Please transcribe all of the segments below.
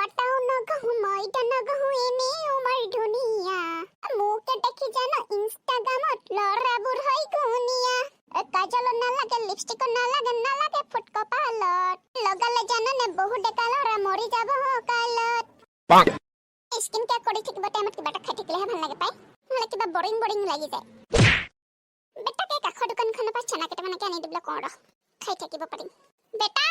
কথাও নকহু মইতো নকহু এনে উমৰ ধুনীয়া মোকে দেখি জানো ইনষ্টাগ্ৰামত লৰাবোৰ হৈ গুনিয়া কাজল নালাগে লিপষ্টিক নালাগে ফুট কপালত লগালে জাননে বহু ডেকা লৰা মৰি যাব কালত স্কিন কেয়াৰ কৰি থাকিব টাইমত কিবা এটা খাই থাকিলেহে ভাল লাগে পাই নহলে কিবা বৰিং লাগি যায় বেটাকে কাষৰ দোকানখনৰ পৰা চানা কেইটামানকে আনি দিবলৈ কওঁ ৰহ খাই থাকিব পাৰিম বেটা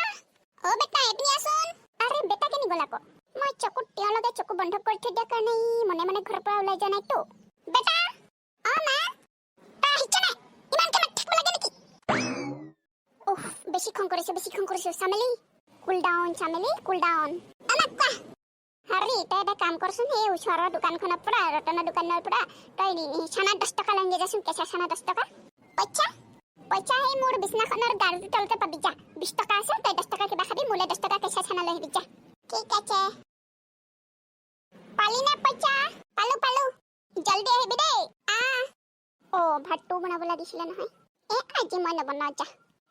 ও বেটা এপিনি আসুন আরে বেটা কেনি গলা কো মই চকু টিয়া লগে চকু বন্ধ কৰি থৈ দিয়া কাৰণে মনে ঘৰৰ পৰা ওলাই যোৱা নাই তো বেটা অ মা তা হিচনে ইমান কেনে থাকিব লাগে নেকি উফ বেছি খং কৰিছে সামেলি কুল ডাউন আমাক্কা হাৰি এটা কাম কৰচোন এই ওচৰৰ দোকানখনৰ পৰা ৰতনৰ দোকানৰ পৰা তই ছানা 10 টকা লৈ যাচোন কেঁচা ছানা 10 টকা পইচা এই মোৰ বিছনাখনৰ গাৰুৰ তলতে পাবি যা 20 টকা আছে তই 10 টকা কিবা খাবি মোলে 10 টকা কেঁচা ছানা লৈ আহিবি যা ঠিক আছে পালি না পইচা পালো জলদি আহিবি দেই ও ভাতটো বনাব লাগিছিলে নহয় আজি মই নবনাও যা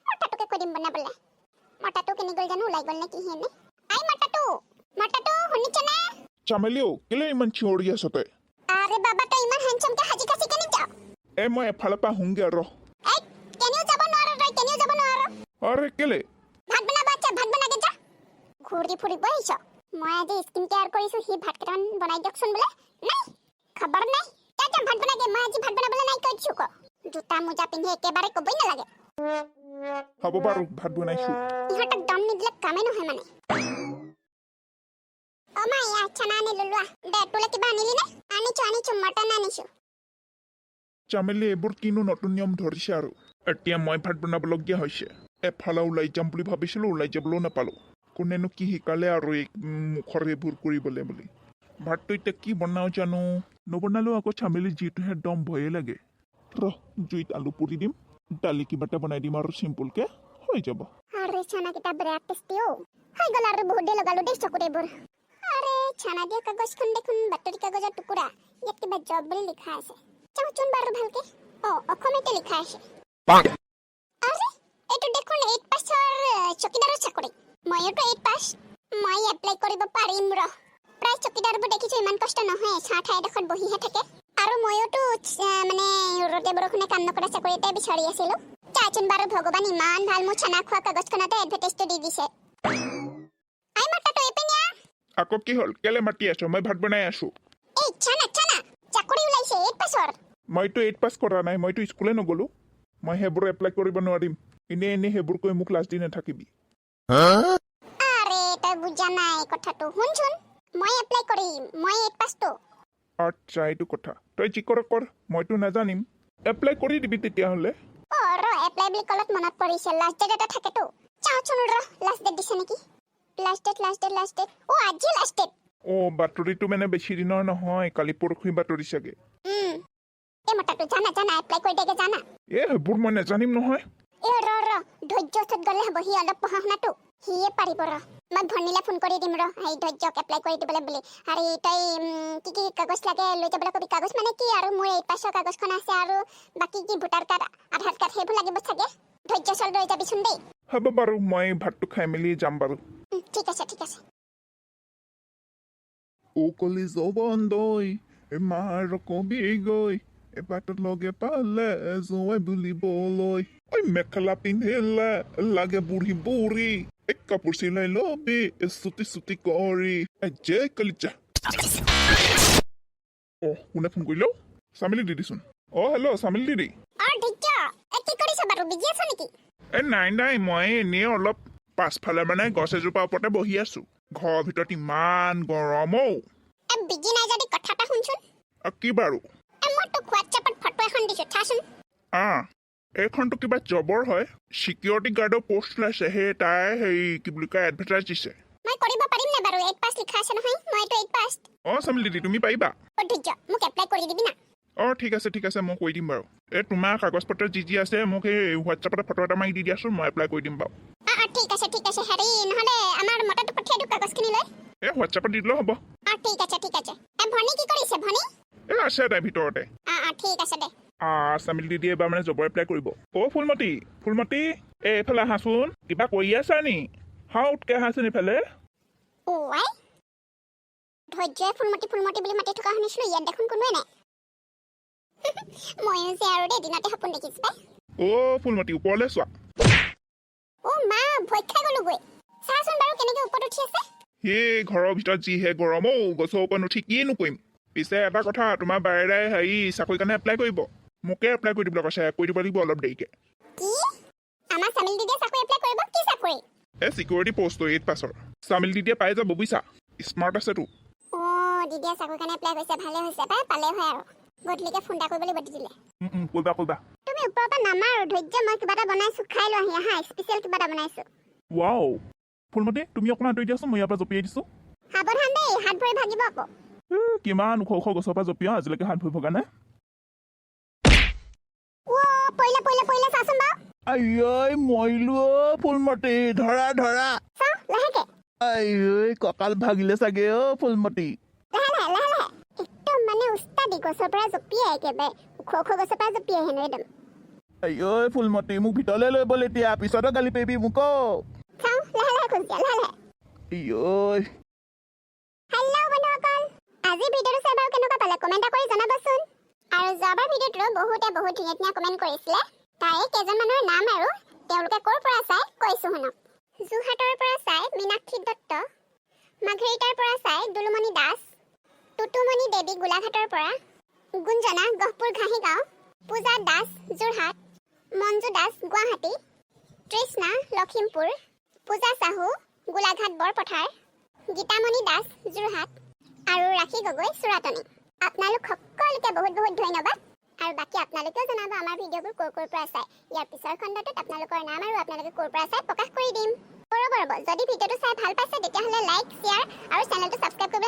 মটাটোকে কৈ দিম বনাবলে মটাটো কেনি গ'ল জানো ওলাই গ'ল নে কি হেনে আই মটাটো শুনিছনে চামেলিও কেলে ইমান চিঞৰি আছ তই আৰে বাবা তই ইমান হ্যান্ডসাম কে হাজি কাছি কেনি যা মই এফালৰ পৰা হুংগে ৰ কেনিও যাব নোৱাৰো আৰে কেলে ভাত বনাগে যা ঘূৰি ফুৰিব আহিছ মই আজি স্কিন কেয়াৰ কৰিছো হি ভাত কেইটামান বনাই দিয়কচোন বোলে নাই খবৰ নাই যা ভাত বনাগে মই আজি ভাত বনাবলৈ নাই কৈছো ক জোতা মোজা পিন্ধি একেবাৰে কবই নালাগে হ'ব বাৰু ভাত বনাইছো ইহঁতক দম নিদিলে কামেই নহয় মানে অমাই ছানা আনিলো লোৱা দে তোলে কিবা আনিলি নে আনিছো মটন আনিছো চামেলি এইবোৰ কিনো নতুন নিয়ম ধৰিছে আৰু এতিয়া মই ভাত বনাবলগীয়া হৈছে এফালে ওলাই যাম বুলি ভাবিছিলো ওলাই যাবলৈও নাপালো কোনেনো কি শিকালে আৰু মুখৰ এইবোৰ কৰিবলৈ বুলি ভাতটো এতিয়া কি বনাও জানো নবনালেও আকৌ চামেলি যিটোহে দম ভয়ে লাগে ৰহ জুইত আলু পুৰি দিম দালি কিবা এটা বনাই দিম আৰু চিম্পুলকে হৈ যাব আৰে ছানা কিটা বিৰাট টেষ্টি হৈ গ'ল আৰু বহুত দেৰি লগালো দেই চকুত এইবোৰ আৰে ছানা দিয়া কাগজখন দেখোন বাতৰি কাগজৰ টুকুৰা ইয়াত কিবা জব বুলি লিখা আছে চাওঁচোন বাৰু ভালকে অসমীয়াতে লিখা আছে আৰে এইটো দেখোন 8 পাছৰ চকীদাৰৰ চাকৰি মইতো 8 পাছ মই এপ্লাই কৰিব পাৰিম ৰ প্ৰায় চকীদাৰবোৰ দেখিছো ইমান কষ্ট নহয় ঠাই এডোখৰত বহিহে থাকে আৰু মইতো মানে ৰ'দে বৰষুণে কাম নকৰা চাকৰি এটাই বিচাৰি আছিলো চাচোন বাৰু ভগৱান ইমান ভাল মোৰ ছানা খোৱা কাগজখনতে এডভাৰটাইজটো দি দিছে আই মাতাটো এপিনিয়া আকৌ কি হ'ল কেলে মাতি আছো মই ভাত বনাই আছো এই ছানা চাকৰি ওলাইছে 8 পাছৰ মইতো 8 পাছ কৰা নাই মইতো স্কুলে নগলো মই সেইবোৰ এপ্লাই কৰিব নোৱাৰিম এনে সেইবোৰ কৈ মোক লাজ দি নাথাকিবি আৰে তই বুজা নাই কথাটো শুনচোন মই এপ্লাই কৰিম মই 8 পাছটো আচ্ছা এইটো কথা তই যি কৰ মইতো নাজানিম এপ্লাই কৰি দিবি তেতিয়াহ'লে এপ্লাই বুলি কলত মনত পৰিছে লাষ্ট ডেট এটা থাকেতো চাওঁচোন লাষ্ট ডেট দিছে নেকি লাষ্ট ডেট আজি লাষ্ট ডেট বাতৰিটো মানে বেছি দিনৰ নহয় কালি পৰহি বাতৰি চাগে এই মতাটো জানা এপ্লাই কৰি দেগে জানা সেইবোৰ মই নাজানিম নহয় ধৈৰ্যত গ'লে হ'ব সি অলপ পঢ়া শুনাটো সিয়ে পাৰিব মই ভনিলে ফোন কৰি দিম এই ধৈৰ্যক এপ্লাই কৰি দিবলৈ বুলি আৰু তই কি কাগজ লাগে লৈ যাবলৈ কবি কাগজ মানে কি আৰু মোৰ 8 পাছৰ কাগজখন আছে আৰু বাকী কি ভোটাৰ কাৰ্ড আধাৰ কাৰ্ড সেইবোৰ লাগিব চাগে ধৈৰ্য চল লৈ যাবিচোন দেই হ'ব বাৰু মই ভাতটো খাই মেলি যাম বাৰু ঠিক আছে কলি জবন্দই মাৰ কবি গৈ এবাটত লগে পালে জয় বুলিবলৈ মেখেলা পিন্ধিলে লাগে বুঢ়ী এক কাপোৰ চিলাই লবি চুটি কৰি জয় কলিজা কোনে ফোন কৰিলো চামিলি দিদিচোন হেল্ল' চামিলি দিদি কি কৰিছ বাৰু বিজি আছ নেকি নাই মই এনেই অলপ পাছফালে মানে গছ এজোপা ওপৰতে বহি আছো ঘৰৰ ভিতৰত ইমান গৰম বিজি নাই যদি কথা এটা শুনচোন কি বাৰু মই তোক হোৱাটছএপত ফটো এখন দিছো চাচোন এইখনটো কিবা জবৰ হয় চিকিউৰিটি গাৰ্ডৰ পোষ্ট ওলাইছে সেই তাই কি বুলি কয় এডভাৰটাইজ দিছে মই কৰিব পাৰিম নে বাৰু 8 পাছ লিখা আছে নহয় মইতো 8 পাছ চামিলি দিদি তুমি পাৰিবা মোক এপ্লাই কৰি দিবি না ঠিক আছে মই কৈ দিম বাৰু তোমাৰ কাগজ পত্ৰ যি আছে মোক এই হোৱাটছএপতে ফটো এটা মাৰি দি দিয়াচোন মই এপ্লাই কৰি দিম বাৰু ঠিক আছে হেৰি নহলে আমাৰ মতাটো পঠিয়াই দিওঁ কাগজখিনি লৈ হোৱাটছএপত দি দিলেও হ'ব ঠিক আছে ভনী কি কৰিছে ভনী আছে তাই ভিতৰতে ঠিক আছে দে চামিলি দিদি এবাৰ মানে জবৰ এপ্লাই কৰিব ফুলমতি এইফালে আহাচোন কিবা কৰি আছা নি উঠকে আহাচোন এইফালে ধৈৰ্য্যই ফুলমতি বুলি মাতি থকা শুনিছিলো, ইয়াত দেখোন কোনোৱে নাই। ময়ো যে আৰু এদিনতে সপোন দেখিছো পাই। ফুলমতি ওপৰলৈ চোৱা। মা ভয় খাই গ'লোগৈ। চাচোন বাৰু কেনেকে ওপৰত উঠি আছে। ঘৰৰ ভিতৰত যিহে গৰম গছৰ ওপৰত উঠি কিনো কৰিম। পিছে এটা কথা, তোমাৰ বায়েৰাই চাকৰিৰ কাৰণে এপ্লাই কৰিব। মোকে এপ্লাই কৰি দিবলৈ কৈছে, কৰি দিব লাগিব অলপ দেৰিকে। কি আমাৰ চামিল দিদিয়ে চাকৰি এপ্লাই কৰিব? কি চাকৰি? চিকিউৰিটি পষ্টটো 8 পাছৰ। চামিল দিদিয়ে পাই যাব বুজিছা, স্মাৰ্ট আছেতো। দিদিয়ে চাকৰিৰ কাৰণে এপ্লাই কৰিছে, ভালে হৈছে পাই, পালে হয় আৰু। গধূলিকে ফোন এটা কৰিবলৈ বটি দিলে। কৰিবা। তুমি ওপৰৰ পৰা নামা আৰু ধৈৰ্য্য, মই কিবা এটা বনাইছো, খাই লোৱা হা, স্পেচিয়েল কিবা এটা বনাইছো। ৱাও ফুলমতি, তুমি অকণমান আঁতৰি দিয়াচোন, মই ইয়াৰ পৰা জঁপিয়াই দিছো। সাৱধান দেই, হাত ভৰি ভাগিব আকৌ। কিমান ওখ ওখ গছৰ পৰা জঁপিয়াও, আজিলৈকে হাত ভৰি ভগা নাই। পৰিলে চাচোন বাৰু। আই মৰিলো ফুলমতি, ধৰা চাও লাহেকে। কঁকাল ভাগিলে চাগে ফুলমতি। লাহে একদম মানে উস্তাদি গছৰ পৰা জঁপিয়াই, একেবাৰে ওখ গছৰ পৰা জঁপিয়াই হেনো একদম। ফুলমতি, মোক ভিতৰলৈ লৈ বল এতিয়া, পিছতো গালি পাৰিবি মোক। চাও লাহে খোজ দিয়া, লাহে। হেল্ল' বন্ধুসকল, আজি ভিডিঅ'টো চাই বাৰু কেনেকুৱা পালে কমেণ্ট কৰি জনাবচোন। আৰু যোৱাবাৰ ভিডিঅ'টো বহুতে বহুত ধুনীয়া কমেণ্ট কৰিছিলে, তাৰে কেইজনমানৰ নাম আৰু তেওঁলোকে ক'ৰ পৰা চাই কৈছো শুনক। যোৰহাটৰ পৰা চাই মীনাক্ষী দত্ত, মাঘেৰিটাৰ পৰা চাই দুলুমণি দাস, টুটুমণি দেৱী গোলাঘাটৰ পৰা, গুঞ্জনা গহপুৰ ঘাঁহিগাঁও, পূজা দাস যোৰহাট, মঞ্জু দাস গুৱাহাটী, তৃষ্ণা লখিমপুৰ, পূজা চাহু গোলাঘাট বৰপথাৰ, গীতামণি দাস যোৰহাট আৰু ৰাখি গগৈ চুৰাটনি। আপোনালোক সকলোকে বহুত ধন্যবাদ। আৰু বাকী আপোনালোকেও জনাব আমাৰ ভিডিঅ'বোৰ ক'ৰ পৰা চাই। ইয়াৰ পিছৰ খণ্ডটোত আপোনালোকৰ নাম আৰু আপোনালোকে ক'ৰ পৰা চাই প্ৰকাশ কৰি দিম। ৰ'ব, যদি ভিডিঅ'টো চাই ভাল পাইছে তেতিয়াহ'লে লাইক, শ্বেয়াৰ আৰু চেনেলটো ছাবস্ক্ৰাইব কৰিব